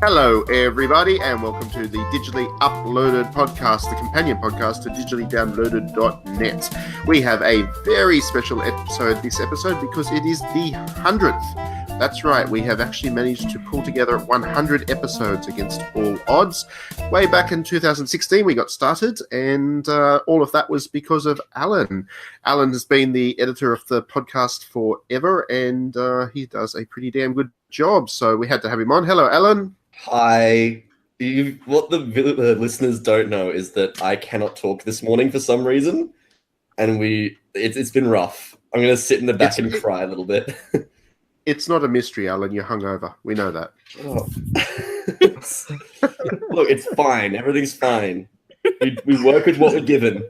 Hello, everybody, and welcome to the digitally uploaded podcast, the companion podcast to digitallydownloaded.net. We have a very special episode this episode because it is the 100th. That's right, we have actually managed to pull together 100 episodes against all odds. Way back in 2016, we got started, and all of that was because of Alan. Alan has been the editor of the podcast forever, and he does a pretty damn good job, so we had to have him on. Hello, Alan. Hi. What the listeners don't know is that I cannot talk this morning for some reason, and it's been rough. I'm going to sit in the back and cry a little bit. It's not a mystery, Alan. You're hungover. We know that. Oh. Look, it's fine. Everything's fine. We work with what we're given.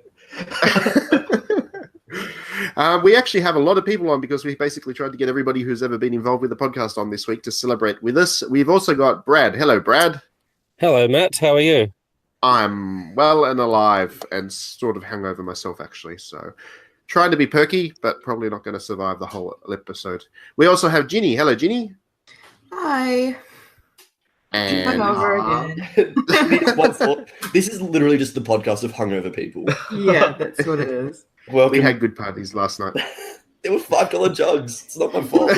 We actually have a lot of people on because we basically tried to get everybody who's ever been involved with the podcast on this week to celebrate with us. We've also got Brad. Hello, Brad. Hello, Matt. How are you? I'm well and alive and sort of hungover myself, actually. So trying to be perky, but probably not going to survive the whole episode. We also have Ginny. Hello, Ginny. Hi. And Hungover again. This is literally just the podcast of hungover people. Yeah, that's what it is. We had good parties last night. There were $5 jugs. It's not my fault.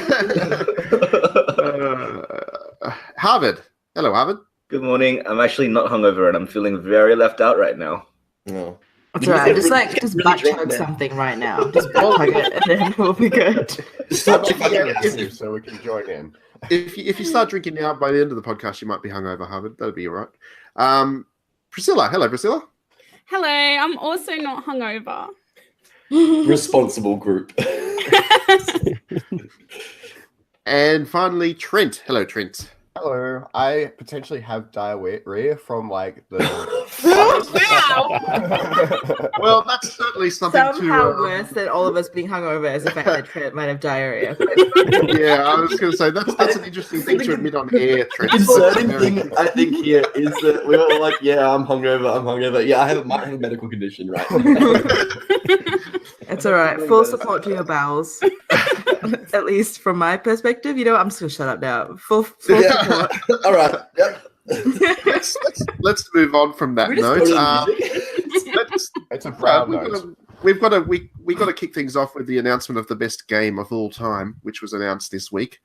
Harvard. Hello, Harvard. Good morning. I'm actually not hungover and I'm feeling very left out right now. No. That's right. Just butt chug something right now. Just butt chug it and then we'll be good. So we can join in. If you start drinking now, by the end of the podcast, you might be hungover, Harvard. That'll be all right. Priscilla. Hello, Priscilla. Hello. I'm also not hungover. Responsible group. And finally, Trent. Hello, Trent. Hello. I potentially have diarrhea from like the. Wow. Well, that's certainly something Somehow to. worse than all of us being hungover is the fact that Trent might have diarrhea. Yeah, I was going to say that's an interesting thing to admit on air, Trent. The concerning thing I think here is that we're all like, yeah, I'm hungover. Yeah, might have a medical condition, right? It's all right. Full support to your bowels. At least from my perspective. You know, I'm just going to shut up now. Full support. All right. Yep. Let's move on from that note. It's a proud note. We've got to kick things off with the announcement of the best game of all time, which was announced this week.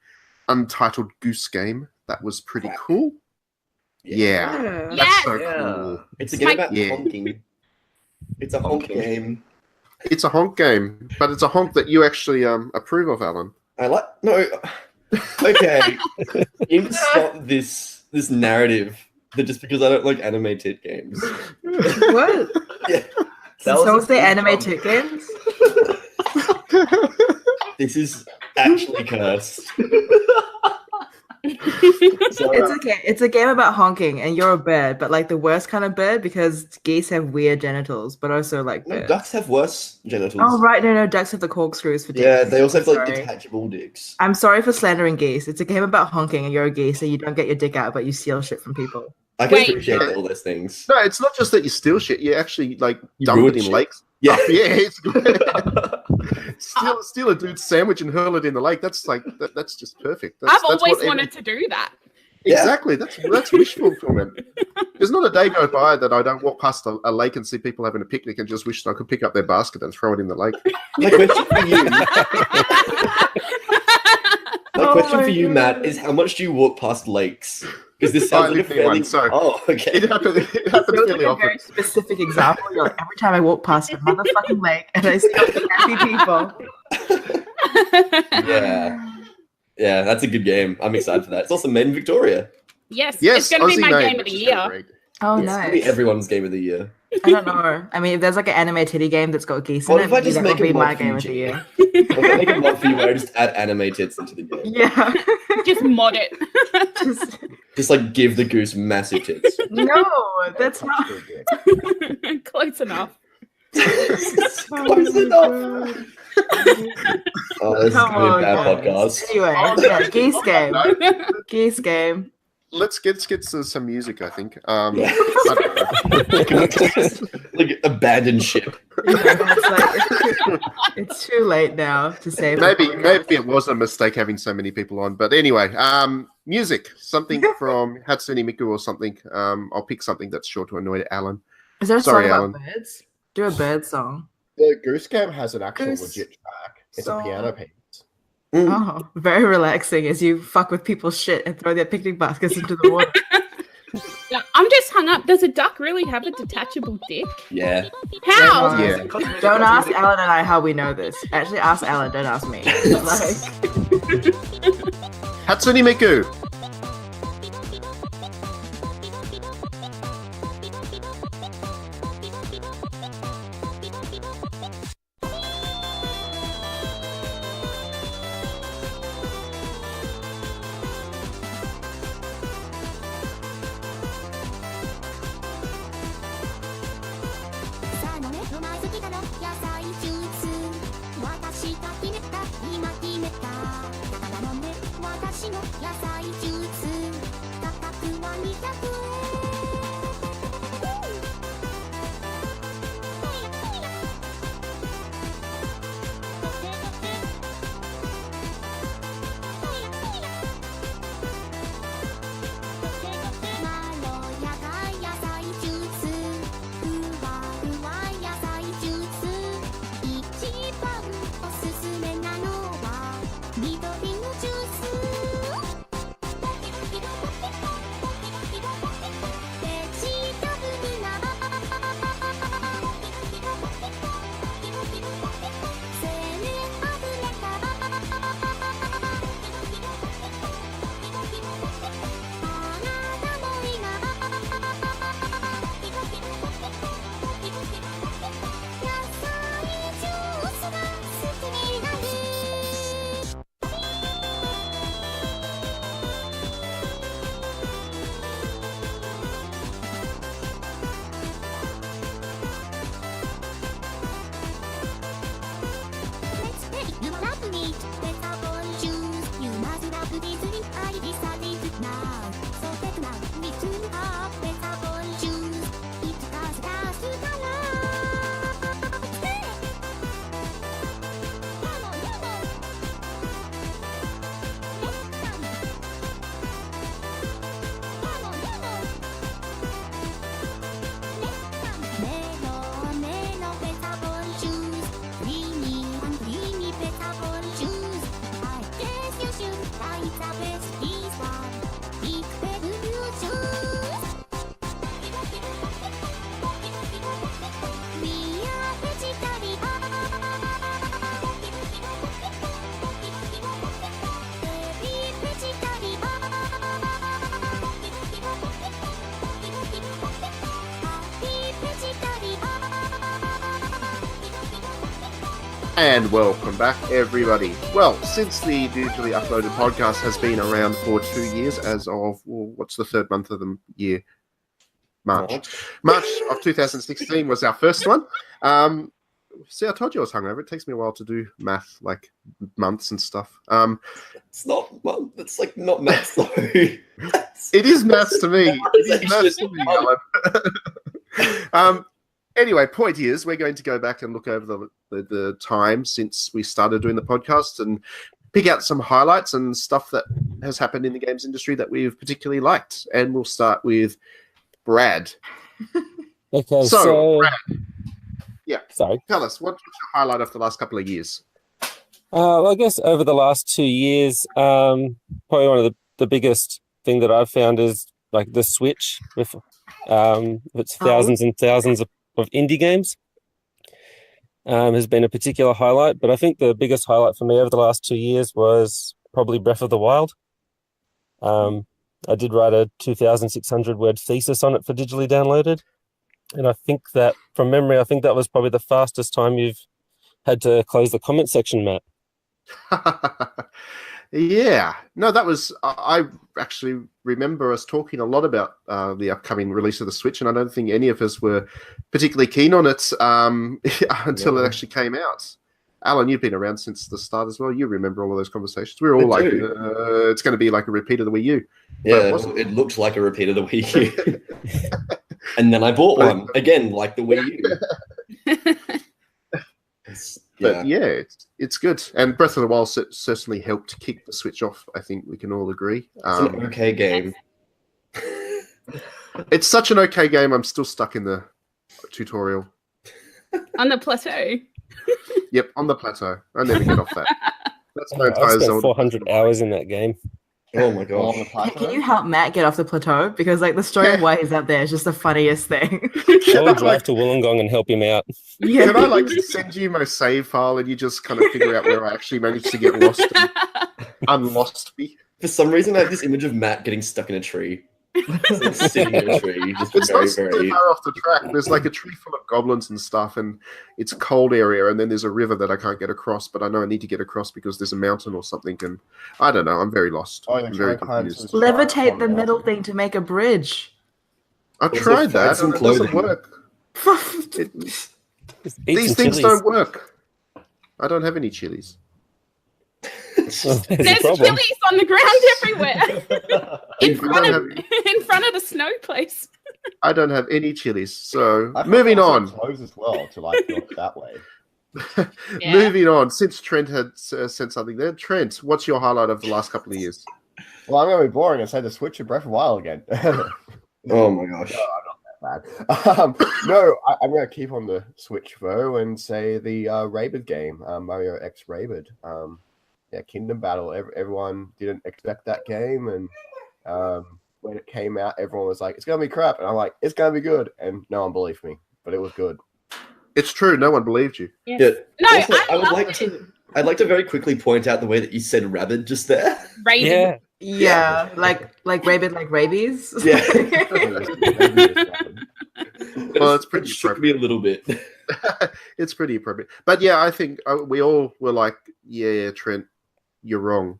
Untitled Goose Game. That was pretty cool. Yeah. That's so cool. It's a game about honking. It's a honk game. It's a honk game, but it's a honk that you actually approve of, Alan. No. Okay. You can stop this narrative that just because I don't like anime tit games. What? Yeah. So was the anime tit games? This is actually cursed. It's okay. It's a game about honking, and you're a bird, but like the worst kind of bird because geese have weird genitals, but also like No, birds. ducks have worse genitals. Oh right, no, ducks have the corkscrews for dicks. Yeah, they also have like Sorry. detachable dicks. I'm sorry for slandering geese. It's a game about honking, and you're a geese, and you don't get your dick out, but you steal shit from people. I can Wait. appreciate all those things. No, it's not just that you steal shit. You actually like You dump ruin it in shit. lakes. Yeah. Yeah, it's steal a dude's sandwich and hurl it in the lake. That's like that's just perfect. I've always wanted to do that. Exactly. That's wish fulfillment. There's not a day go by that I don't walk past a lake and see people having a picnic and just wish I could pick up their basket and throw it in the lake. My question for you, Matt, is how much do you walk past lakes? Because this sounds like a fairly... Oh, okay. It happens fairly a often. very specific example. You're like, every time I walk past a motherfucking lake and I see happy people. Yeah, that's a good game. I'm excited for that. It's also made in Victoria. Yes, it's going to be Aussie my made, game of the which is year. great. Oh, It's gonna be nice. everyone's game of the year. I don't know. I mean, if there's like an anime titty game that's got geese in What it, if I maybe just that make would a be my mod for game you, of the year. I'll make a mod for you where I just add anime tits into the game. Yeah. Just mod it. Just like give the goose massive tits. No, that's not. Close enough. Close enough. Oh, this is Come going to be a on, bad guys. podcast. Anyway, yeah, geese game. Geese game. Let's get some music, I think. Yeah. I don't know. Like abandoned ship. It's too late now to say. Maybe it was a mistake having so many people on. But anyway, music, something from Hatsune Miku or something. I'll pick something that's sure to annoy Alan. Is there a Sorry, song Alan. about birds? Do a bird song. The Goose Game has an actual Goose legit track. It's song. a piano piece. Oh, very relaxing as you fuck with people's shit and throw their picnic baskets into the water. Yeah, I'm just hung up. Does a duck really have a detachable dick? Yeah. How? Yeah. Don't ask Alan and I how we know this. Actually, ask Alan, don't ask me. Like, Hatsune Miku. And welcome back, everybody. Well, since the digitally uploaded podcast has been around for 2 years, as of, well, what's the third month of the year? March of 2016 was our first one. See, I told you I was hungover. It takes me a while to do math, like months and stuff. It's not. Well, it's like not maths though. It is maths to me. It is maths to me, Alan. Anyway, point is, we're going to go back and look over the time since we started doing the podcast and pick out some highlights and stuff that has happened in the games industry that we've particularly liked. And we'll start with Brad. Okay, So, Brad, sorry. tell us, what's your highlight of the last couple of years? Well, I guess over the last 2 years, probably one of the biggest thing that I've found is like the Switch with its thousands and thousands of indie games has been a particular highlight. But I think the biggest highlight for me over the last 2 years was probably Breath of the Wild. I did write a 2,600 word thesis on it for digitally downloaded. And I think that, from memory, I think that was probably the fastest time you've had to close the comment section, Matt. Yeah. No, that was... I actually remember us talking a lot about the upcoming release of the Switch, and I don't think any of us were particularly keen on it until it actually came out. Alan, you've been around since the start as well. You remember all of those conversations. We were all like, it's going to be like a repeat of the Wii U. Yeah, it looked like a repeat of the Wii U. And then I bought one, again, like the Wii U. But yeah, it's good. And Breath of the Wild certainly helped kick the Switch off. I think we can all agree. It's an okay game. It's such an okay game. I'm still stuck in the tutorial. On the plateau. Yep, on the plateau. I never get off that. That's my I entire spent Zelda. 400 hours in that game. Oh my On the gosh. plateau? Can you help Matt get off the plateau? Because like the story of why he's up there is just the funniest thing. I will drive to Wollongong and help him out. Yeah. Can I like send you my save file and you just kind of figure out where I actually managed to get lost and unlost me? For some reason, I have this image of Matt getting stuck in a tree. Like sitting in a tree. Just It's very, not so very... far off the track. There's like a tree full of goblins and stuff, and it's a cold area, and then there's a river that I can't get across, but I know I need to get across because there's a mountain or something, and I don't know. I'm very lost. Oh, I'm very confused. Levitate the middle thing to make a bridge. I tried that, and it doesn't work. Just eat These some things chilies. don't work. I don't have any chilies. Well, there's a There's problem. chilies on the ground everywhere. in front of the snow place. I don't have any chilies. So I thought moving it was on. close as well to like look that way. Yeah. Moving on. Since Trent had said something there, Trent, what's your highlight of the last couple of years? Well, I'm gonna be boring and say the Switch of Breath of the Wild again. Oh my gosh. Bad. No, I'm going to keep on the Switch though and say the Rabid game, Mario X Rabid. Yeah, Kingdom Battle. Everyone didn't expect that game, and when it came out, everyone was like, "It's going to be crap," and I'm like, "It's going to be good," and no one believed me, but it was good. It's true. No one believed you. Yeah. No, Also, I would love like it. to. I'd like to very quickly point out the way that you said "rabid" just there. Raven. Yeah. Yeah, like rabid, like rabies. Yeah. Well, it's pretty It shook me a little bit. It's pretty appropriate. But yeah, I think we all were like, yeah, Trent, you're wrong.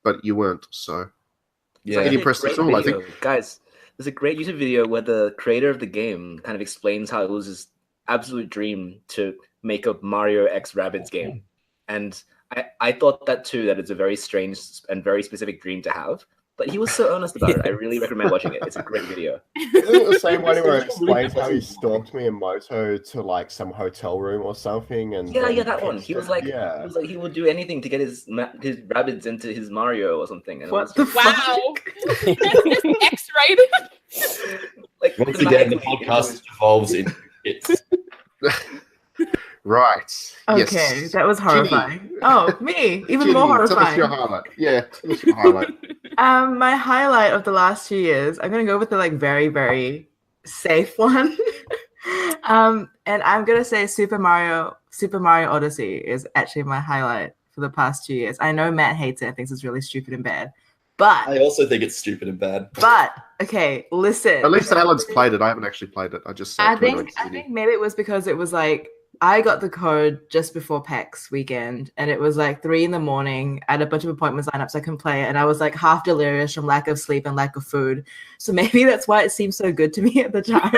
But you weren't. So Yeah. It impressed us all, I think. Guys, there's a great YouTube video where the creator of the game kind of explains how it was his absolute dream to make a Mario X Rabbids game. And I thought that too, that it's a very strange and very specific dream to have. But he was so honest about it. I really recommend watching it. It's a great video. Isn't it the same one where it explains how he stalked me and Moto to like some hotel room or something? And Yeah, that one. He was like, yeah. he would do anything to get his Rabbids into his Mario or something. And What it the was, Wow. X-rated. like Once again, the podcast evolves in bits. right. Okay, Yes. that was horrifying. Ginny. Oh, me, even Ginny, more tell us your horrifying. highlight. Yeah, tell us your highlight. My highlight of the last 2 years, I'm gonna go with the like very, very safe one. And I'm gonna say Super Mario Odyssey is actually my highlight for the past 2 years. I know Matt hates it and thinks it's really stupid and bad. But I also think it's stupid and bad. okay, listen. At least Alan's played it. I haven't actually played it. I just I think maybe it was because it was like I got the code just before PAX weekend, and it was like 3 a.m. I had a bunch of appointments lined up so I can play it, and I was like half delirious from lack of sleep and lack of food. So maybe that's why it seemed so good to me at the time.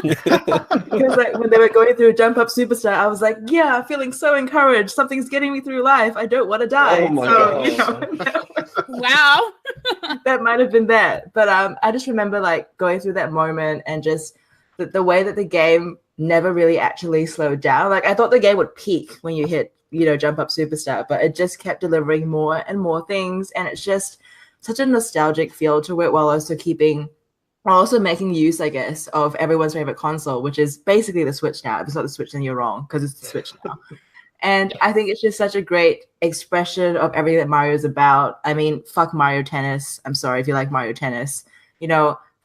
Because like when they were going through Jump Up Superstar, I was like, yeah, I'm feeling so encouraged. Something's getting me through life. I don't want to die. Oh my gosh. Wow. That might have been that. But I just remember like going through that moment and just the way that the game never really actually slowed down. Like I thought the game would peak when you hit, Jump Up Superstar, but it just kept delivering more and more things. And it's just such a nostalgic feel to it while also making use, I guess, of everyone's favorite console, which is basically the Switch now. If it's not the Switch, then you're wrong because it's the Switch now. And I think it's just such a great expression of everything that Mario's about. I mean, fuck Mario Tennis. I'm sorry if you like Mario Tennis.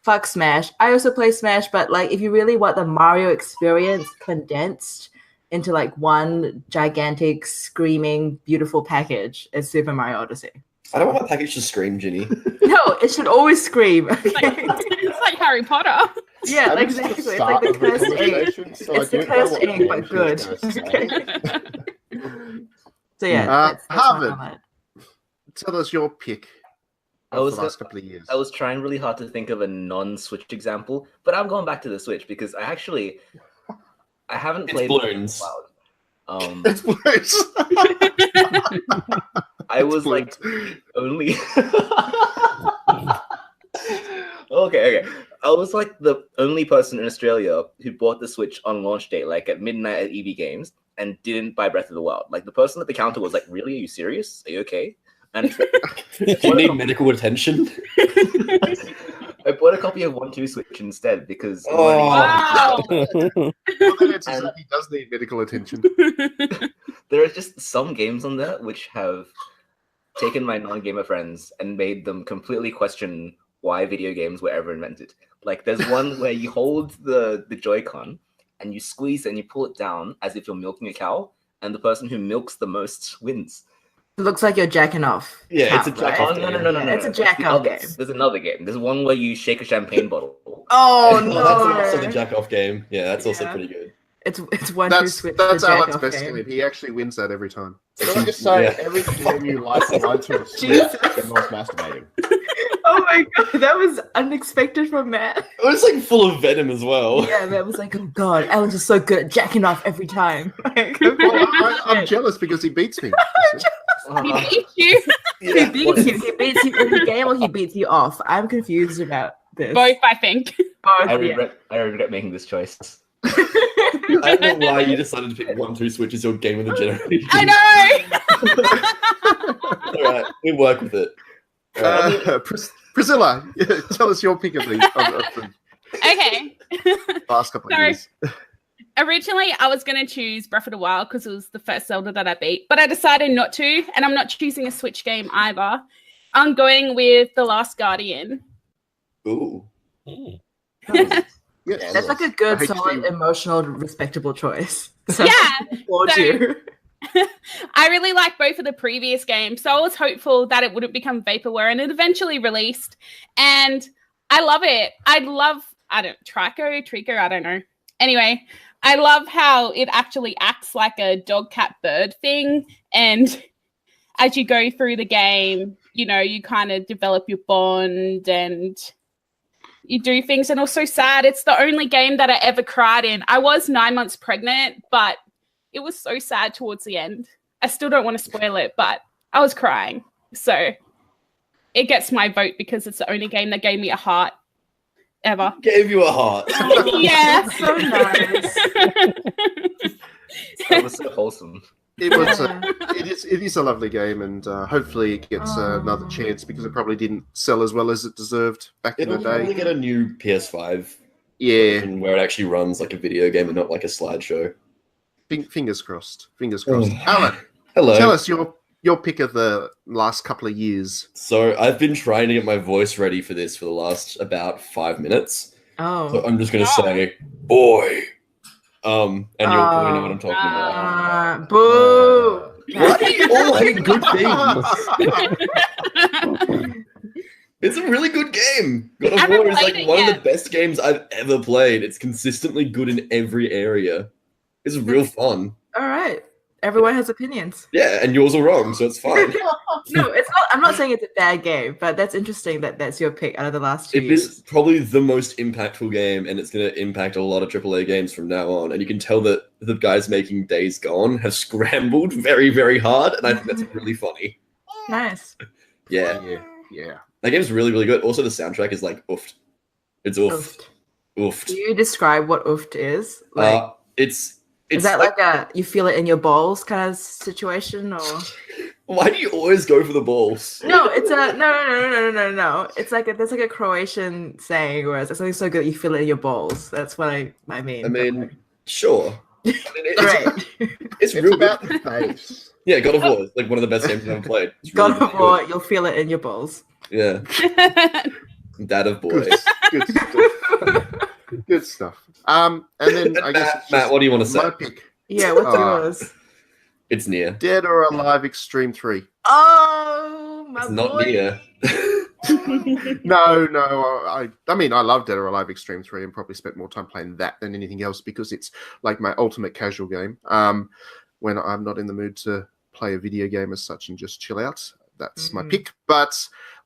Fuck Smash. I also play Smash, but like if you really want the Mario experience condensed into like one gigantic, screaming, beautiful package, it's Super Mario Odyssey. I don't want my package to scream, Ginny. No, it should always scream. Okay? It's like Harry Potter. Yeah, I think exactly. it's the It's like start the of the cursed egg. conversation, so I It's the don't know cursed what egg, but game good. she's gonna say. Okay. So yeah, that's my Harvard. highlight. Tell us your pick I of was the last couple of years. I was trying really hard to think of a non-Switch example, but I'm going back to the Switch because I haven't It's played balloons. Cloud. It's balloons. I was like only okay. I was like the only person in Australia who bought the Switch on launch day, like at midnight at EB Games, and didn't buy Breath of the Wild. Like the person at the counter was like, "Really? Are you serious? Are you okay?" And Do you need medical attention? I bought a copy of 1-2 Switch instead because Wow. Well, then it's And- he does need medical attention. there are just some games on there which have taken my non-gamer friends and made them completely question why video games were ever invented. Like there's one where you hold the Joy-Con and you squeeze and you pull it down as if you're milking a cow, and the person who milks the most wins. It looks like you're jacking off. Yeah, it's a Right? jack off. No. Yeah, it's a That's jack the off others. game. There's another game. There's one where you shake a champagne bottle. Oh That's no! also the jack off game. Yeah, that's also Yeah. pretty good. It's 1-2 That's Switch. that's the Alan's jack-off best game. game. He actually wins that every time. Can I just say, Yeah. every game you like mine to a Switch Jesus. involves masturbating. Oh my god, that was unexpected from Matt. It was like full of venom as well. Yeah, Matt was like, "Oh god, Alan's just so good at jacking off every time." Like, Well, I'm jealous because he beats me. He beat you. He beats you. He beats you in the game, or he beats you off. I'm confused about this. Both, I think. Both, I yeah. regret making this choice. I don't know why you decided to pick 1-2 Switch as your game of the generation. I know. All right, we work with it. Priscilla, tell us your pick of the Okay. last couple of Sorry. years. Originally, I was going to choose Breath of the Wild because it was the first Zelda that I beat, but I decided not to, and I'm not choosing a Switch game either. I'm going with The Last Guardian. Ooh. Yes. That's like a good, I hate to solid, see- emotional, respectable choice. So, Yeah. applaud So- you. I really like both of the previous games, so I was hopeful that it wouldn't become vaporware, and it eventually released. And I love it. Trico, I don't know. Anyway, I love how it actually acts like a dog, cat, bird thing. And as you go through the game, you kind of develop your bond and you do things. And also sad, it's the only game that I ever cried in. I was 9 months pregnant, but it was so sad towards the end. I still don't want to spoil it, but I was crying. So it gets my vote because it's the only game that gave me a heart ever. Gave you a heart. Yeah. So nice. That was so wholesome. It was. It is a lovely game, and hopefully it gets another chance because it probably didn't sell as well as it deserved back in It'll the probably day. get a new PS5 Yeah, version where it actually runs like a video game and not like a slideshow. fingers crossed. Fingers crossed. Oh. Alan, Hello. tell us your pick of the last couple of years. So I've been trying to get my voice ready for this for the last about 5 minutes. So Oh. I'm just gonna say, boy. And you'll probably know what I'm talking about. Boo. Why do you all hate good things? It's a really good game. God of Haven't War is played like it one of yet. the best games I've ever played. It's consistently good in every area. It's real fun. All right. Everyone has opinions. Yeah, and yours are wrong, so it's fine. No, it's not. I'm not saying it's a bad game, but that's interesting that that's your pick out of the last 2 It years. is probably the most impactful game, and it's going to impact a lot of AAA games from now on. And you can tell that the guys making Days Gone have scrambled very, very hard, and I think that's really funny. Nice. Yeah, Yeah. that game's really, really good. Also, the soundtrack is like oofed. It's oofed. Oofed. Do you describe what oofed is? Like, It's is that like a you feel it in your balls kind of situation, or Why do you always go for the balls? no? It's a no. It's like there's like a Croatian saying where it's something so good that you feel it in your balls. That's what I mean. I mean, sure. I mean, it's Great. it's It's real about good. the face. Yeah, God of War is like one of the best games I've ever played. It's really, God of really War, you'll feel it in your balls. good. Yeah, Dad of boys. Good stuff. Good stuff. And then I guess it's Matt, just what do you want to say? my pick. Yeah, what's Oh. yours? It's near. Dead or Alive Extreme 3. Oh, my It's not boy. near. No, I mean, I love Dead or Alive Extreme 3 and probably spent more time playing that than anything else because it's like my ultimate casual game. When I'm not in the mood to play a video game as such and just chill out, that's my Mhm. pick. But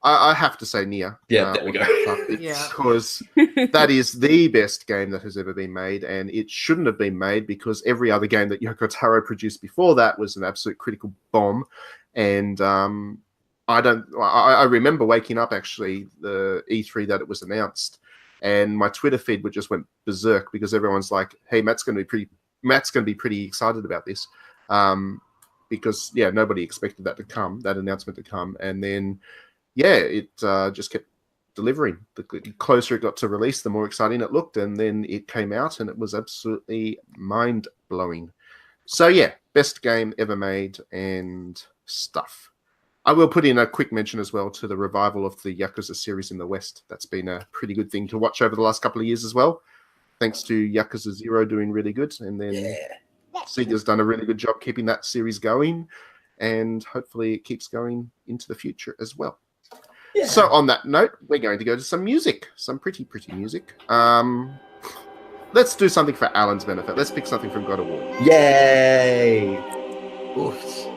I have to say Nier. Yeah, there we go. Yeah. Because that is the best game that has ever been made, and it shouldn't have been made because every other game that Yoko Taro produced before that was an absolute critical bomb. And I remember waking up actually the E3 that it was announced, and my Twitter feed just went berserk because everyone's like, "Hey, Matt's going to be pretty excited about this," because nobody expected that announcement to come, and then it just kept delivering. The closer it got to release, the more exciting it looked, and then it came out, and it was absolutely mind blowing. So best game ever made and stuff. I will put in a quick mention as well to the revival of the Yakuza series in the West. That's been a pretty good thing to watch over the last couple of years as well. Thanks to Yakuza 0 doing really good. And then Sega's done a really good job keeping that series going. And hopefully it keeps going into the future as well. Yeah. So on that note, we're going to go to some music. Some pretty music. Let's do something for Alan's benefit. Let's pick something from God of War. Yay! Oof.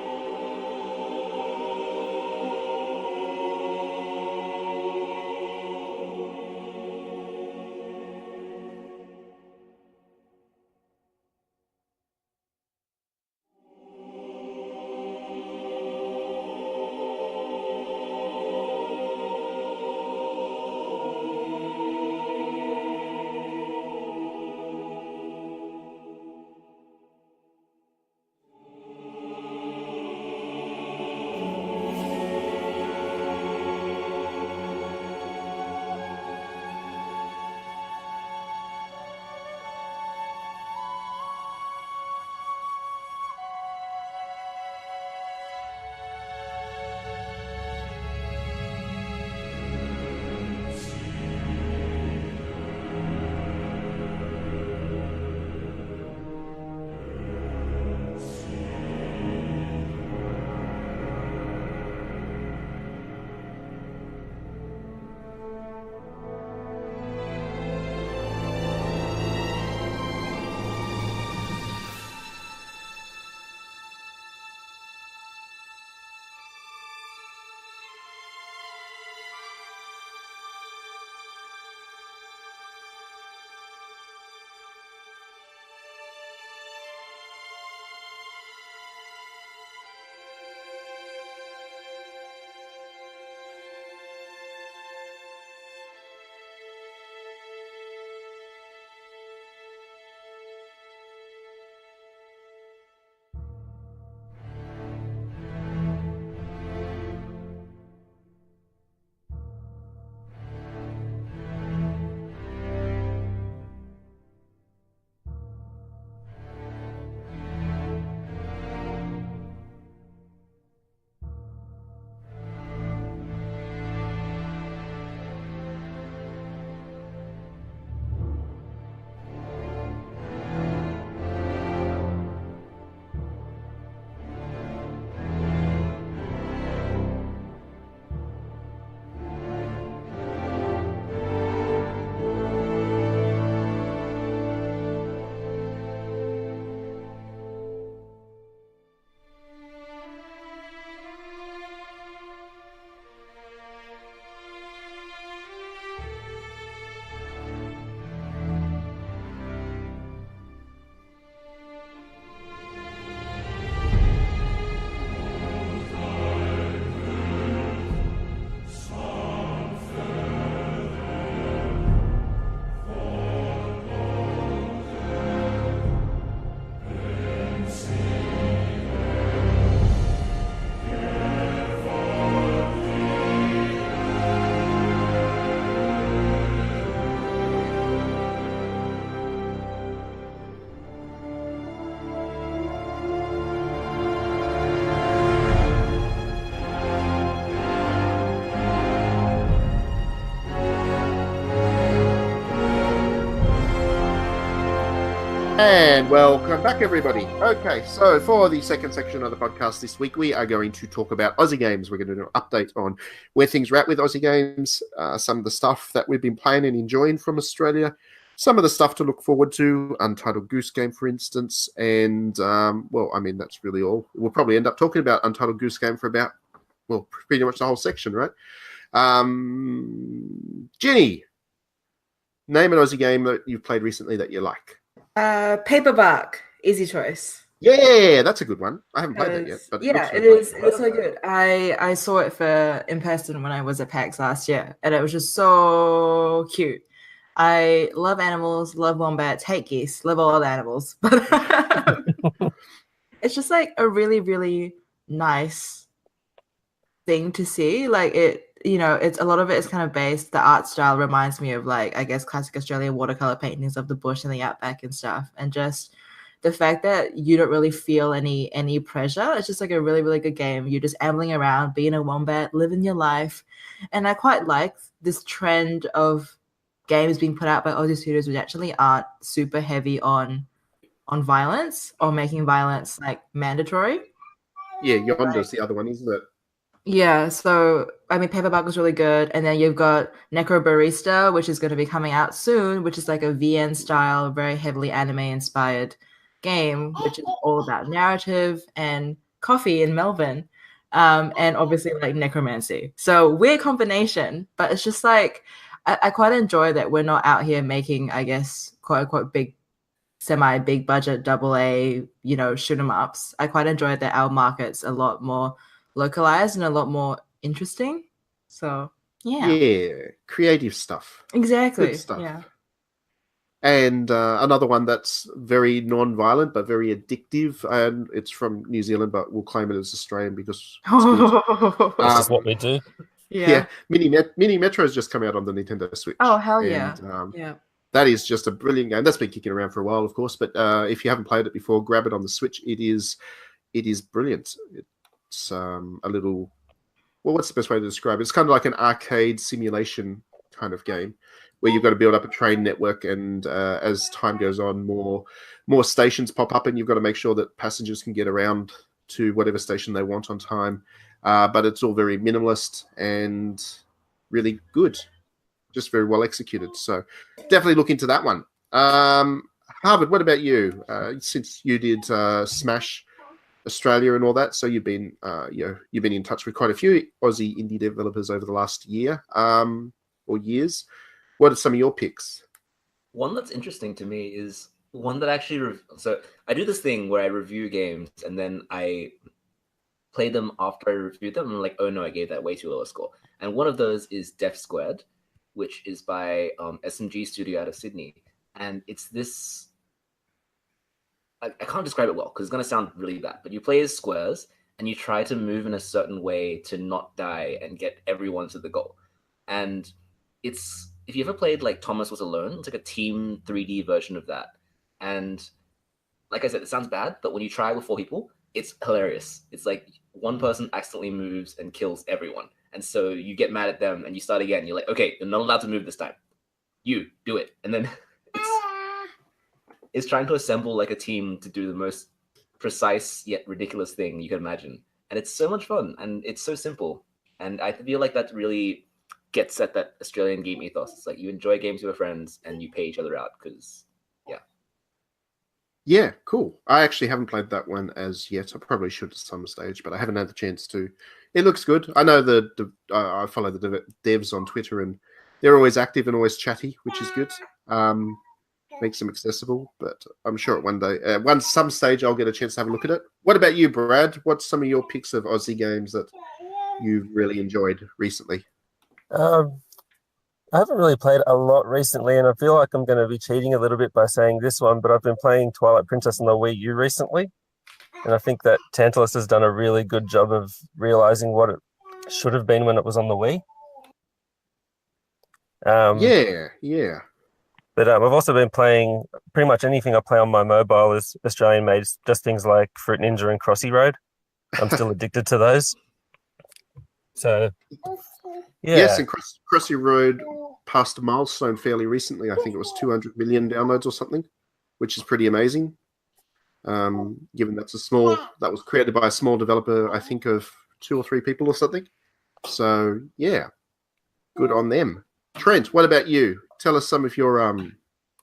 And welcome back, everybody. Okay, so for the second section of the podcast this week, we are going to talk about Aussie games. We're going to do an update on where things are at with Aussie games, some of the stuff that we've been playing and enjoying from Australia, some of the stuff to look forward to, Untitled Goose Game, for instance, and, that's really all. We'll probably end up talking about Untitled Goose Game for about, pretty much the whole section, right? Jenny, name an Aussie game that you've played recently that you like. Paperback, easy choice. Yeah, that's a good one. I haven't played that yet, but it is so good. I saw it in person when I was at PAX last year, and it was just so cute. I love animals, love wombats, hate geese, love all the animals. But it's just like a really, really nice thing to see. Like it, it's a lot of it is kind of based. The art style reminds me of like, I guess, classic Australian watercolor paintings of the bush and the outback and stuff. And just the fact that you don't really feel any pressure. It's just like a really, really good game. You're just ambling around, being a wombat, living your life. And I quite like this trend of games being put out by Aussie studios which actually aren't super heavy on violence or making violence like mandatory. Yeah, Yonder's the other one, isn't it? Yeah, so I mean Paperback was really good. And then you've got Necro Barista, which is going to be coming out soon, which is like a VN style, very heavily anime inspired game, which is all about narrative and coffee in Melbourne. And obviously like necromancy. So weird combination, but it's just like I quite enjoy that we're not out here making, I guess, quote unquote big, semi big budget AA, shoot 'em ups. I quite enjoy that our market's a lot more localized and a lot more interesting. So Yeah, creative stuff. exactly. Good stuff. Yeah. And another one that's very non-violent but very addictive, and it's from New Zealand, but we'll claim it as Australian because it's good. This is what we do. Yeah, Mini Metro's just come out on the Nintendo Switch. Oh hell yeah. And, Yeah. that is just a brilliant game. That's been kicking around for a while, of course, but if you haven't played it before, grab it on the Switch. It is brilliant. It's a little, well, what's the best way to describe it? It's kind of like an arcade simulation kind of game where you've got to build up a train network, and as time goes on, more stations pop up, and you've got to make sure that passengers can get around to whatever station they want on time. But it's all very minimalist and really good, just very well executed. So definitely look into that one. Harvard, what about you? Since you did Smash Australia and all that, so you've been in touch with quite a few Aussie indie developers over the last year or years. What are some of your picks? One that's interesting to me is one that actually. So I do this thing where I review games and then I play them after I review them. And I'm like, oh no, I gave that way too low a score. And one of those is Def Squared, which is by SMG Studio out of Sydney. And it's this. I can't describe it well because it's going to sound really bad, but you play as squares and you try to move in a certain way to not die and get everyone to the goal. And it's, if you ever played like Thomas Was Alone, it's like a team 3D version of that. And like I said, it sounds bad, but when you try with 4 people, it's hilarious. It's like one person accidentally moves and kills everyone. And so you get mad at them and you start again. You're like, okay, you're not allowed to move this time. You do it. And then it's trying to assemble like a team to do the most precise yet ridiculous thing you can imagine. And it's so much fun and it's so simple. And I feel like that really gets at that Australian game ethos. It's like you enjoy games with your friends and you pay each other out because, yeah. Yeah, cool. I actually haven't played that one as yet. I probably should at some stage, but I haven't had the chance to. It looks good. I know I follow the devs on Twitter, and they're always active and always chatty, which is good. Makes them accessible, but I'm sure at one day, some stage, I'll get a chance to have a look at it. What about you, Brad? What's some of your picks of Aussie games that you've really enjoyed recently? I haven't really played a lot recently, and I feel like I'm going to be cheating a little bit by saying this one, but I've been playing Twilight Princess on the Wii U recently, and I think that Tantalus has done a really good job of realizing what it should have been when it was on the Wii. Yeah. But I've also been playing pretty much anything I play on my mobile is Australian made, just things like Fruit Ninja and Crossy Road. I'm still addicted to those. So, yeah. Yes, and Crossy Road passed a milestone fairly recently. I think it was 200 million downloads or something, which is pretty amazing. Given that was created by a small developer, I think of 2 or 3 people or something. So, yeah, good on them. Trent, what about you? Tell us some of your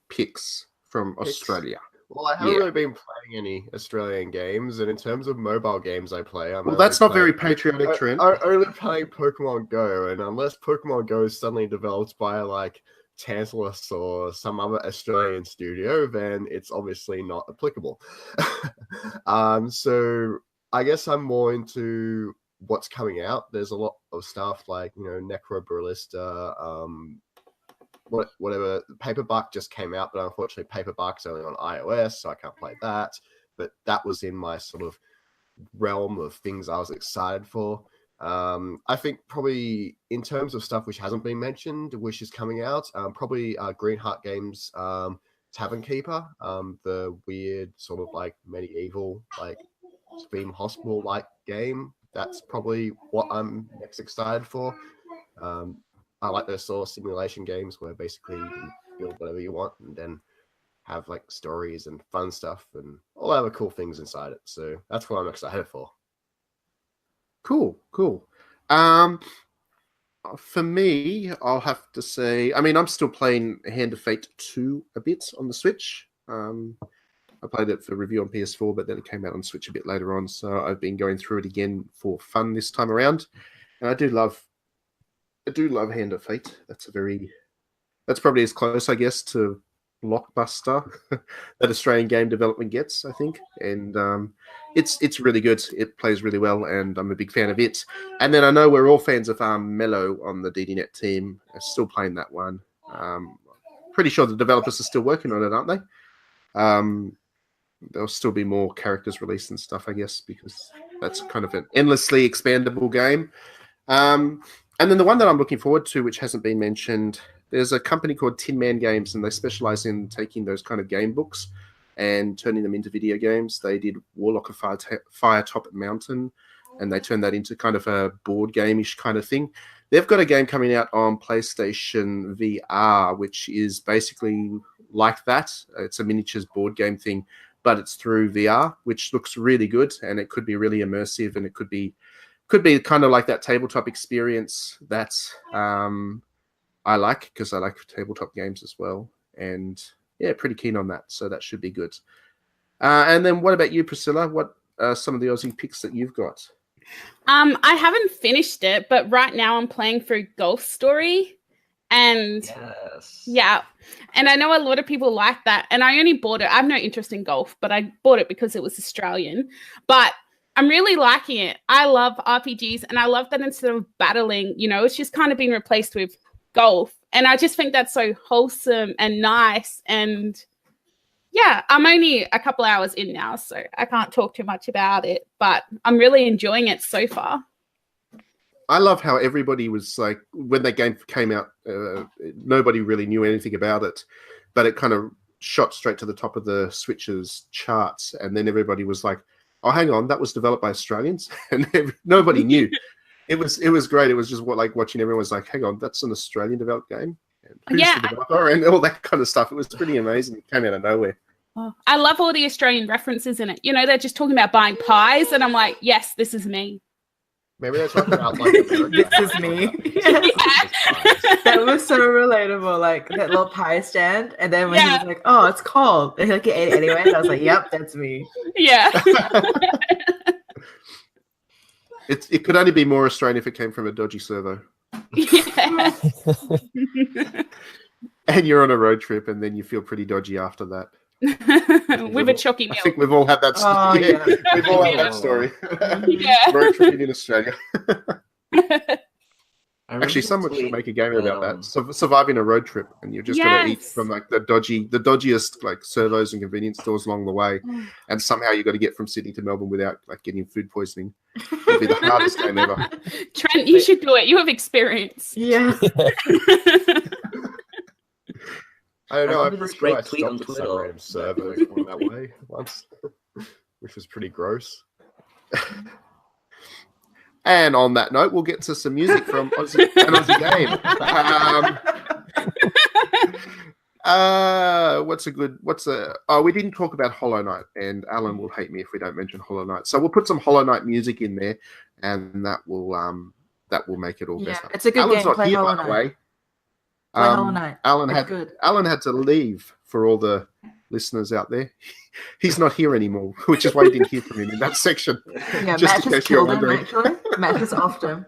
picks from Australia. Well, I haven't really been playing any Australian games, and in terms of mobile games I play, that's not very patriotic, Trent. I'm only playing Pokemon Go, and unless Pokemon Go is suddenly developed by like Tantalus or some other Australian studio, then it's obviously not applicable. So I guess I'm more into what's coming out. There's a lot of stuff like, Necro Ballista, whatever. Paperbark just came out, but unfortunately, Paperbark's only on iOS, so I can't play that. But that was in my sort of realm of things I was excited for. I think probably in terms of stuff which hasn't been mentioned, which is coming out, probably Greenheart Games Tavern Keeper, the weird sort of like medieval like theme hospital like game. That's probably what I'm next excited for. I like those sort of simulation games where basically you can build whatever you want and then have like stories and fun stuff and all other cool things inside it. So that's what I'm excited for. Cool. For me, I'll have to say, I mean, I'm still playing Hand of Fate 2 a bit on the Switch. I played it for review on PS4, but then it came out on Switch a bit later on, so I've been going through it again for fun this time around. And I do love Hand of Fate. That's probably as close, I guess, to blockbuster that Australian game development gets, I think. And it's really good. It plays really well, and I'm a big fan of it. And then I know we're all fans of Mellow on the DDNet team. I'm still playing that one. Pretty sure the developers are still working on it, aren't they? There'll still be more characters released and stuff, I guess, because that's kind of an endlessly expandable game. And then the one that I'm looking forward to, which hasn't been mentioned, there's a company called Tin Man Games, and they specialize in taking those kind of game books and turning them into video games. They did Warlock of Firetop Mountain, and they turned that into kind of a board game-ish kind of thing. They've got a game coming out on PlayStation VR, which is basically like that. It's a miniatures board game thing, but it's through VR, which looks really good, and it could be really immersive, and it could be kind of like that tabletop experience that I like, because I like tabletop games as well. And yeah, pretty keen on that, so that should be good. And then what about you, Priscilla? What are some of the Aussie picks that you've got? I haven't finished it, but right now I'm playing through Golf Story. And Yes. yeah, and I know a lot of people like that. And I only bought it. I have no interest in golf, but I bought it because it was Australian. But I'm really liking it. I love RPGs, and I love that instead of battling, it's just kind of been replaced with golf. And I just think that's so wholesome and nice. And yeah, I'm only a couple hours in now, so I can't talk too much about it, but I'm really enjoying it so far. I love how everybody was like, when that game came out, nobody really knew anything about it, but it kind of shot straight to the top of the Switch's charts. And then everybody was like, oh, hang on, that was developed by Australians. And nobody knew. It was great. It was just like watching everyone was like, hang on, that's an Australian developed game? And who's the developer? And all that kind of stuff. It was pretty amazing. It came out of nowhere. Oh, I love all the Australian references in it. They're just talking about buying pies, and I'm like, yes, this is me. Maybe they're talking about like America. This is me. That was so relatable, like that little pie stand. And then when he was like, oh, it's cold. And he ate it anyway. And I was like, yep, that's me. Yeah. It could only be more Australian if it came from a dodgy servo. Yeah. And you're on a road trip, and then you feel pretty dodgy after that. With a chalky milk. I think we've all had that story. Oh, yeah. We've all had that story. Yeah. Road tripping in Australia. I remember Actually, someone should tweet, make a game about that. Surviving a road trip, and you're just going to eat from like the dodgiest like servos and convenience stores along the way, and somehow you got to get from Sydney to Melbourne without like getting food poisoning. It'll be the hardest game ever. Trent, you should do it. You have experience. Yeah. I don't know. I'm remember pretty this sure I great tweet on stopped at Twitter. some random server going that way once, which was pretty gross. And on that note, we'll get to some music from an Aussie game. We didn't talk about Hollow Knight, and Alan will hate me if we don't mention Hollow Knight. So we'll put some Hollow Knight music in there, and that will make it all better. It's a good Alan's game. not Play here, Hollow by the Knight. way. Play Hollow Knight. Alan had to leave for all the listeners out there. He's not here anymore, which is why you didn't hear from him in that section. Yeah, Just Matt in just case you're killed him, wondering. actually. Matt just offed him.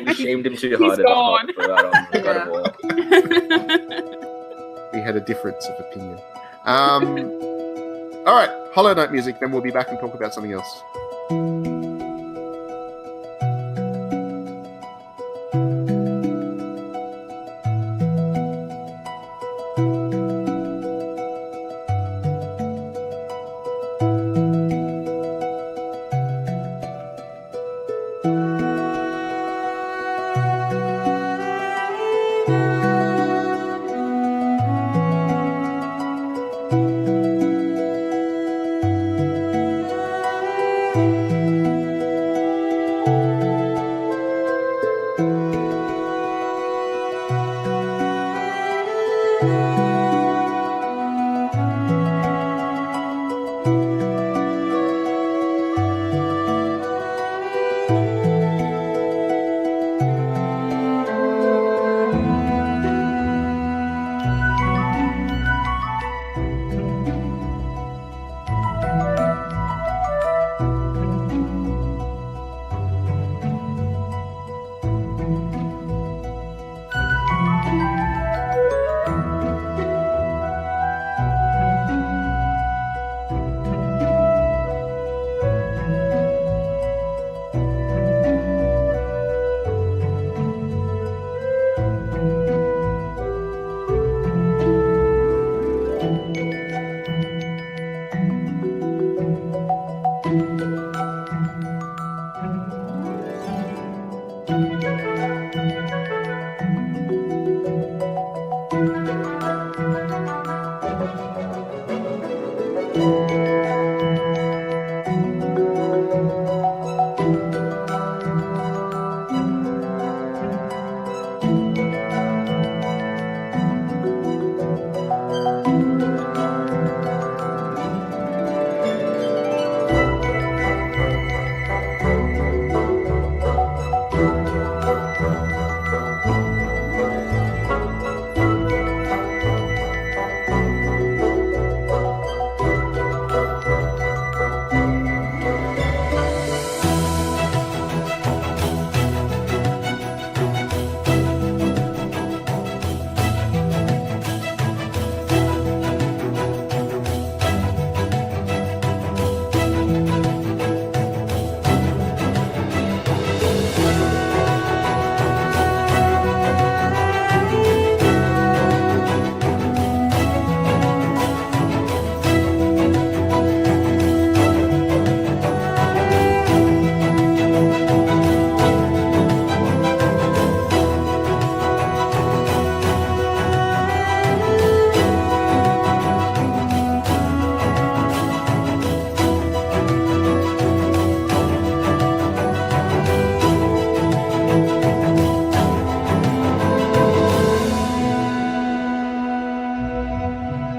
You shamed him too He's hard gone. for that on Yeah. We had a difference of opinion. All right, Hollow Knight music, then we'll be back and talk about something else.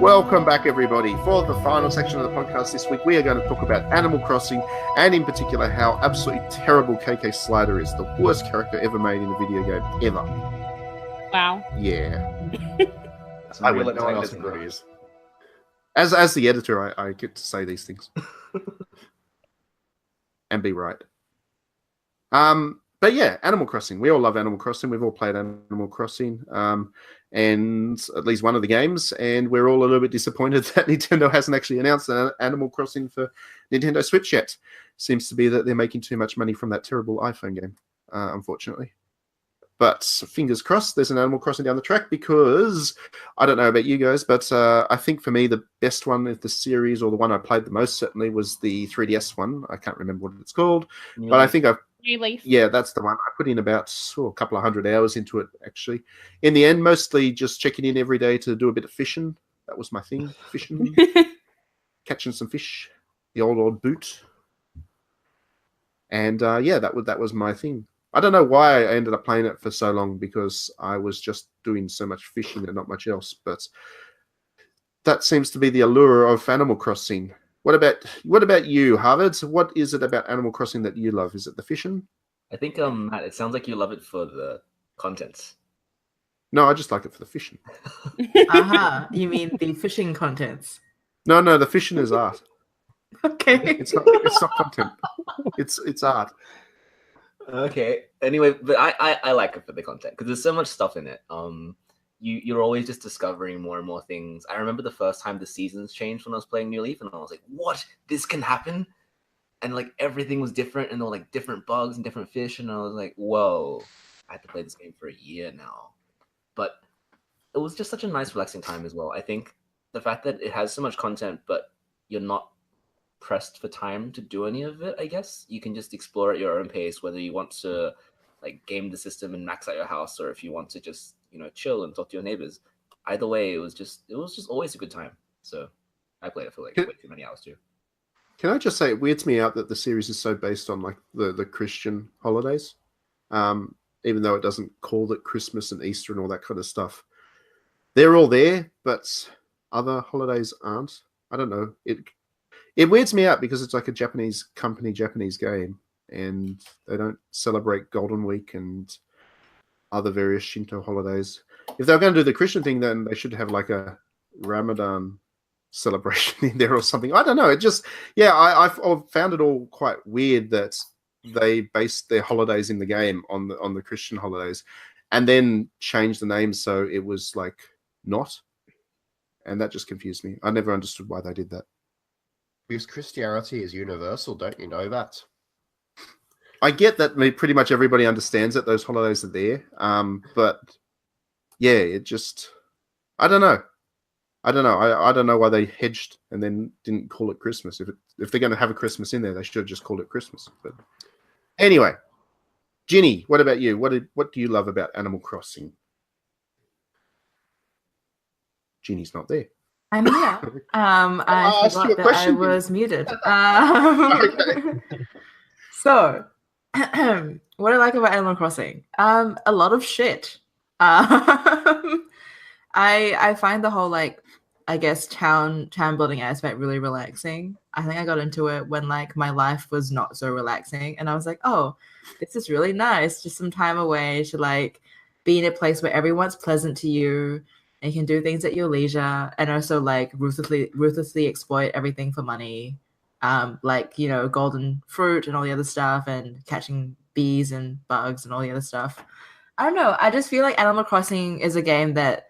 Welcome back, everybody. For the final section of the podcast this week, we are going to talk about Animal Crossing, and in particular, how absolutely terrible KK Slider is. The worst character ever made in a video game, ever. Wow. Yeah. Some I real would. No one else antagonism. agrees. As the editor, I get to say these things. And be right. But yeah, Animal Crossing. We all love Animal Crossing. We've all played Animal Crossing. And at least one of the games, and we're all a little bit disappointed that Nintendo hasn't actually announced an Animal Crossing for Nintendo Switch yet. Seems to be that they're making too much money from that terrible iPhone game, unfortunately. But fingers crossed, there's an Animal Crossing down the track, because I don't know about you guys, but I think for me the best one of the series, or the one I played the most certainly, was the 3DS one. I can't remember what it's called, but I think I've New Leaf. Yeah, that's the one. I put in about a couple of 100 hours into it, actually. In the end, mostly just checking in every day to do a bit of fishing. That was my thing, fishing, catching some fish, the old boot. And yeah, that was my thing. I don't know why I ended up playing it for so long, because I was just doing so much fishing and not much else. But that seems to be the allure of Animal Crossing. What about you, Harvard? What is it about Animal Crossing that you love? Is it the fishing? I think, Matt, it sounds like you love it for the contents. No, I just like it for the fishing. Aha, you mean the fishing contents? No, the fishing is art. Okay. It's not content. It's art. Okay. Anyway, but I like it for the content, because there's so much stuff in it. You're always just discovering more and more things. I remember the first time the seasons changed when I was playing New Leaf, and I was like, what? This can happen? And like everything was different, and there were like different bugs and different fish, and I was like, whoa, I had to play this game for a year now. But it was just such a nice relaxing time as well. I think the fact that it has so much content, but you're not pressed for time to do any of it, I guess. You can just explore at your own pace, whether you want to like game the system and max out your house, or if you want to just, chill and talk to your neighbors. Either way, it was just always a good time. So I played it for like way too many hours too. Can I just say, it weirds me out that the series is so based on like the Christian holidays, even though it doesn't call it Christmas and Easter and all that kind of stuff. They're all there, but other holidays aren't. I don't know. It weirds me out, because it's like a Japanese company, Japanese game, and they don't celebrate Golden Week and other various Shinto holidays. If they're going to do the Christian thing, then they should have like a Ramadan celebration in there or something. I don't know. It just, I've found it all quite weird that they based their holidays in the game on the Christian holidays, and then changed the name so it was like not. And that just confused me. I never understood why they did that. Because Christianity is universal, don't you know that? I get that pretty much everybody understands that those holidays are there. But yeah, it just, I don't know. I don't know why they hedged and then didn't call it Christmas. If they're going to have a Christmas in there, they should have just called it Christmas. But anyway, Ginny, what about you? What do you love about Animal Crossing? Ginny's not there. I'm here. I asked you a forgot that I question, Ginny. was muted. Okay. So, what I like about Animal Crossing, a lot of shit. I find the whole like, I guess town building aspect really relaxing. I think I got into it when like my life was not so relaxing, and I was like, oh, this is really nice. Just some time away to like be in a place where everyone's pleasant to you, and you can do things at your leisure, and also like ruthlessly exploit everything for money, like golden fruit and all the other stuff, and catching bees and bugs and all the other stuff. I don't know. I just feel like Animal Crossing is a game that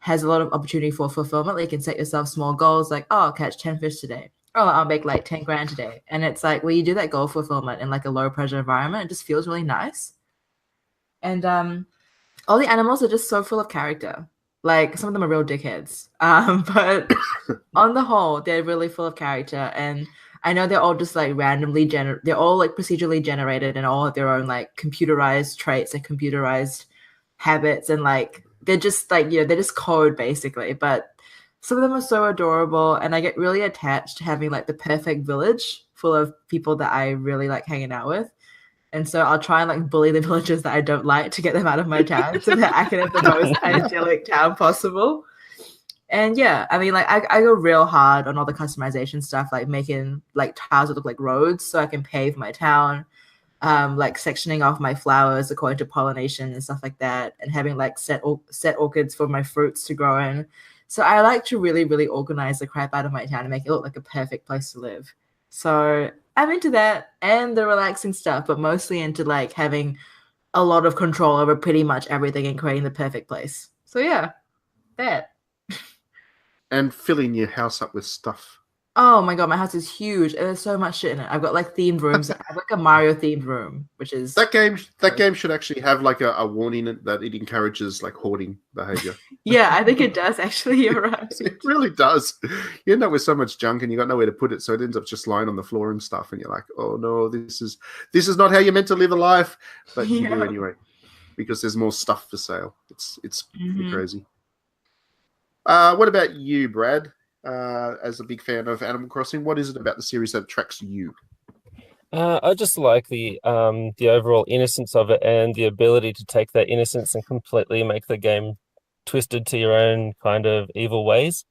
has a lot of opportunity for fulfillment. Like you can set yourself small goals, like, oh, I'll catch 10 fish today. Oh, I'll make like 10 grand today. And it's like, when you do that goal fulfillment in like a low pressure environment, it just feels really nice. And all the animals are just so full of character. Like some of them are real dickheads. But on the whole, they're really full of character. And I know they're all just like randomly they're all like procedurally generated and all have their own like computerized traits and computerized habits, and like they're just like they're just code basically. But some of them are so adorable, and I get really attached to having like the perfect village full of people that I really like hanging out with. And so I'll try and like bully the villagers that I don't like to get them out of my town so that I can have the most idyllic town possible. And yeah, I mean, like I go real hard on all the customization stuff, like making like tiles that look like roads so I can pave my town, like sectioning off my flowers according to pollination and stuff like that, and having like set orchids for my fruits to grow in. So I like to really, really organize the crap out of my town and make it look like a perfect place to live. So I'm into that and the relaxing stuff, but mostly into like having a lot of control over pretty much everything and creating the perfect place. So yeah, that. And filling your house up with stuff. Oh my god, my house is huge. There's so much shit in it. I've got like themed rooms. I have like a Mario themed room, which is that game should actually have like a warning that it encourages like hoarding behavior. Yeah, I think it does actually. You're right. It really does. You end up with so much junk and you got nowhere to put it, so it ends up just lying on the floor and stuff, and you're like, oh no, this is not how you're meant to live a life. But you do anyway. Because there's more stuff for sale. It's pretty crazy. What about you, Brad? As a big fan of Animal Crossing, what is it about the series that attracts you? I just like the overall innocence of it and the ability to take that innocence and completely make the game twisted to your own kind of evil ways.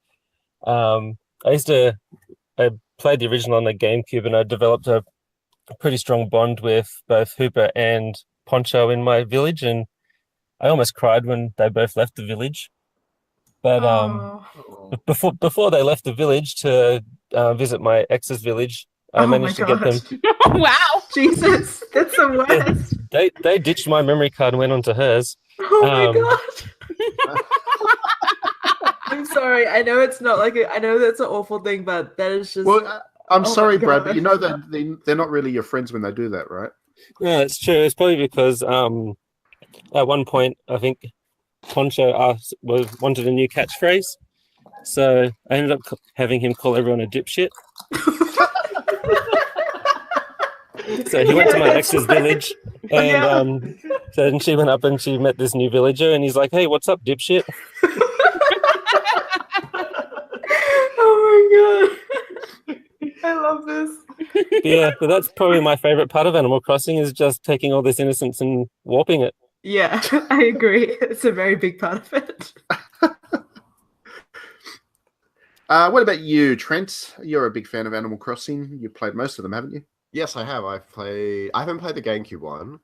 I played the original on the GameCube, and I developed a pretty strong bond with both Hooper and Poncho in my village, and I almost cried when they both left the village. But before they left the village to visit my ex's village, I managed to get them. Wow, Jesus, that's the worst. They ditched my memory card and went onto hers. Oh my god. I'm sorry. I know it's not like I know that's an awful thing, but that is just. Well, I'm sorry, Brad, but you know that they're not really your friends when they do that, right? Yeah, it's true. It's probably because at one point I think Poncho wanted a new catchphrase, so I ended up having him call everyone a dipshit. So he went to my ex's village, and so then she went up and she met this new villager, and he's like, "Hey, what's up, dipshit?" Oh my god, I love this. Yeah, but that's probably my favorite part of Animal Crossing, is just taking all this innocence and warping it. Yeah, I agree. It's a very big part of it. What about you, Trent? You're a big fan of Animal Crossing. You've played most of them, haven't you? Yes, I have. I haven't played the GameCube one.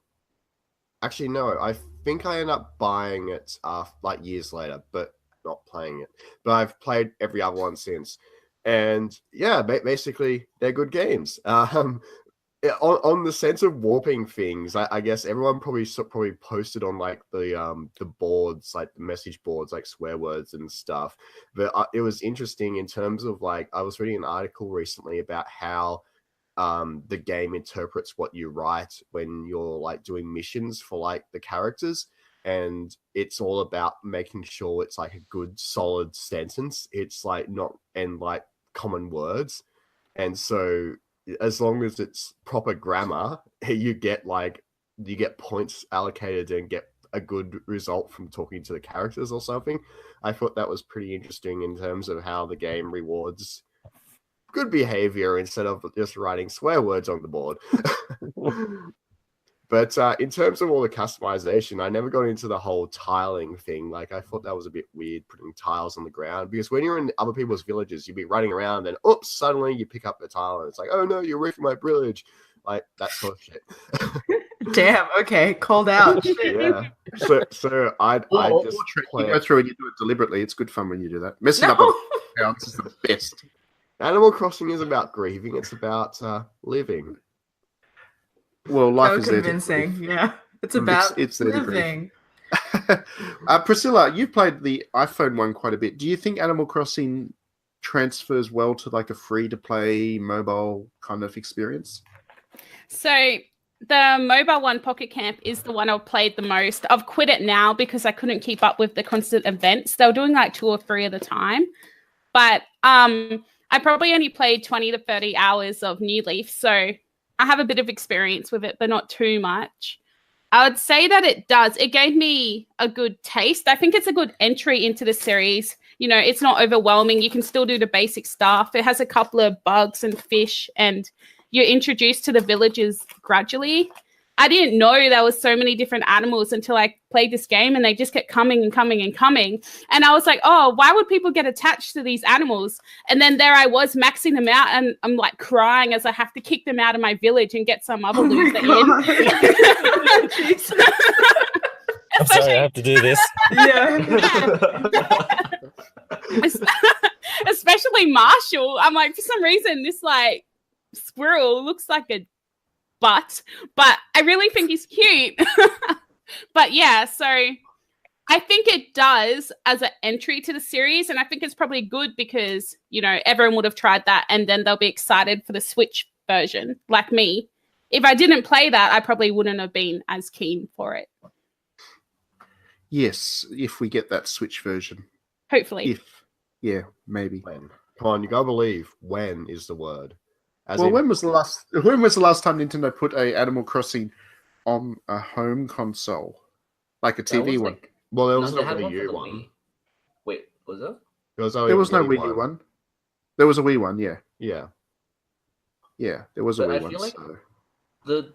Actually, no. I think I ended up buying it like years later, but not playing it. But I've played every other one since. And yeah, basically, they're good games. On the sense of warping things, I guess everyone probably posted on like the boards, like the message boards, like swear words and stuff. But it was interesting in terms of like, I was reading an article recently about how the game interprets what you write when you're like doing missions for like the characters, and it's all about making sure it's like a good solid sentence. It's like not and like common words, and so as long as it's proper grammar, you get like you get points allocated and get a good result from talking to the characters or something. I thought that was pretty interesting in terms of how the game rewards good behavior instead of just writing swear words on the board. But in terms of all the customization, I never got into the whole tiling thing. Like, I thought that was a bit weird, putting tiles on the ground, because when you're in other people's villages, you'd be running around and oops, suddenly you pick up the tile and it's like, oh no, you're wrecking my village. Like, that sort of shit. Damn. Okay. Called out. Shit. Yeah. So I just you go through and you do it deliberately. It's good fun when you do that. Messing up No. on accounts is the best. Animal Crossing is about grieving. It's about living. Well, life So is there to convincing. grieve. Yeah. It's about It's there to grieve. living. Priscilla, you've played the iPhone one quite a bit. Do you think Animal Crossing transfers well to like a free-to-play mobile kind of experience? So the mobile one, Pocket Camp, is the one I've played the most. I've quit it now because I couldn't keep up with the constant events. They were doing like 2 or 3 at a time. But I probably only played 20 to 30 hours of New Leaf. So I have a bit of experience with it, but not too much. I would say that it does. It gave me a good taste. I think it's a good entry into the series. You know, it's not overwhelming. You can still do the basic stuff. It has a couple of bugs and fish, and you're introduced to the villages gradually. I didn't know there was so many different animals until I played this game, and they just kept coming and coming and coming. And I was like, oh, why would people get attached to these animals? And then there I was maxing them out, and I'm like crying as I have to kick them out of my village and get some other loser in. I'm sorry, I have to do this. Especially Marshall. I'm like, for some reason, this like squirrel looks like a butt, but I really think he's cute. But yeah, so I think it does as an entry to the series, and I think it's probably good because, you know, everyone would have tried that and then they'll be excited for the Switch version, like me. If I didn't play that, I probably wouldn't have been as keen for it. Yes, if we get that Switch version. Hopefully. Yeah, maybe. When? Come on, you gotta believe when is the word. When was the last time Nintendo put a Animal Crossing on a home console, like a TV one? Well, there was No, no they had Wii one for U the one. Wii. Wait, was there? There was no Wii U one. There was a Wii one, yeah. Yeah. Yeah, there was a But I Wii one. feel like So.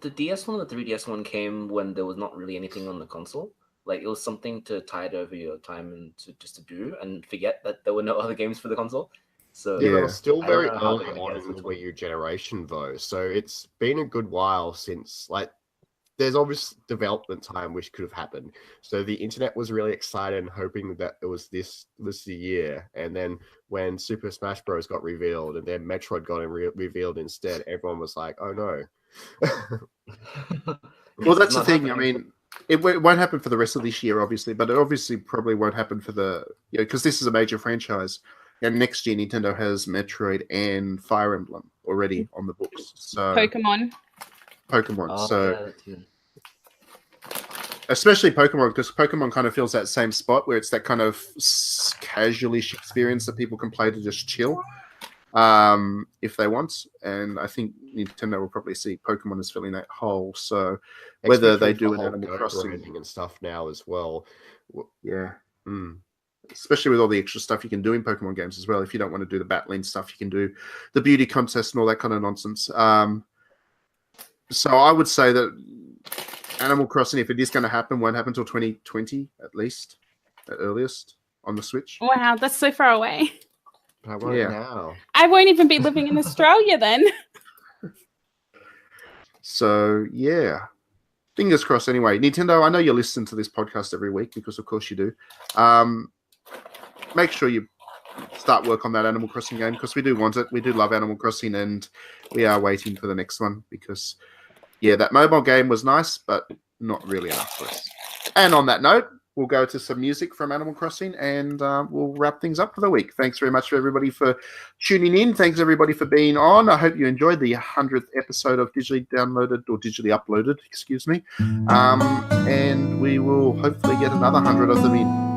The DS one and the 3DS one came when there was not really anything on the console. Like, it was something to tide over your time and to do and forget that there were no other games for the console. So Yeah, Yeah. it was still I don't very know how early they're gonna on get in the this one. Wii U generation, though. So it's been a good while since, like, there's obvious development time which could have happened. So the internet was really excited and hoping that it was this the year. And then when Super Smash Bros. Got revealed and then Metroid got revealed instead, everyone was like, oh no. Well, that's the Not thing. happening. I mean, it won't happen for the rest of this year, obviously, but it obviously probably won't happen for because this is a major franchise. And next year, Nintendo has Metroid and Fire Emblem already on the books. So Pokemon. Oh, So yeah, that's good. especially Pokemon, because Pokemon kind of fills that same spot where it's that kind of casual-ish experience that people can play to just chill, if they want. And I think Nintendo will probably see Pokemon as filling that hole. So whether they do an Animal Crossing and stuff now as well. yeah. Mm. Especially with all the extra stuff you can do in Pokemon games as well. If you don't want to do the battling stuff, you can do the beauty contest and all that kind of nonsense. So I would say that Animal Crossing, if it is going to happen, won't happen until 2020 at least, at earliest, on the Switch. Wow, that's so far away. But I want Yeah. it now. I won't even be living in Australia then. So yeah, fingers crossed. Anyway, Nintendo, I know you listen to this podcast every week because, of course, you do. Make sure you start work on that Animal Crossing game because we do want it. We do love Animal Crossing, and we are waiting for the next one because, yeah, that mobile game was nice, but not really enough for us. And on that note, we'll go to some music from Animal Crossing, and we'll wrap things up for the week. Thanks very much for everybody for tuning in. Thanks everybody for being on. I hope you enjoyed the 100th episode of Digitally Downloaded or Digitally Uploaded, excuse me. And we will hopefully get another 100 of them in.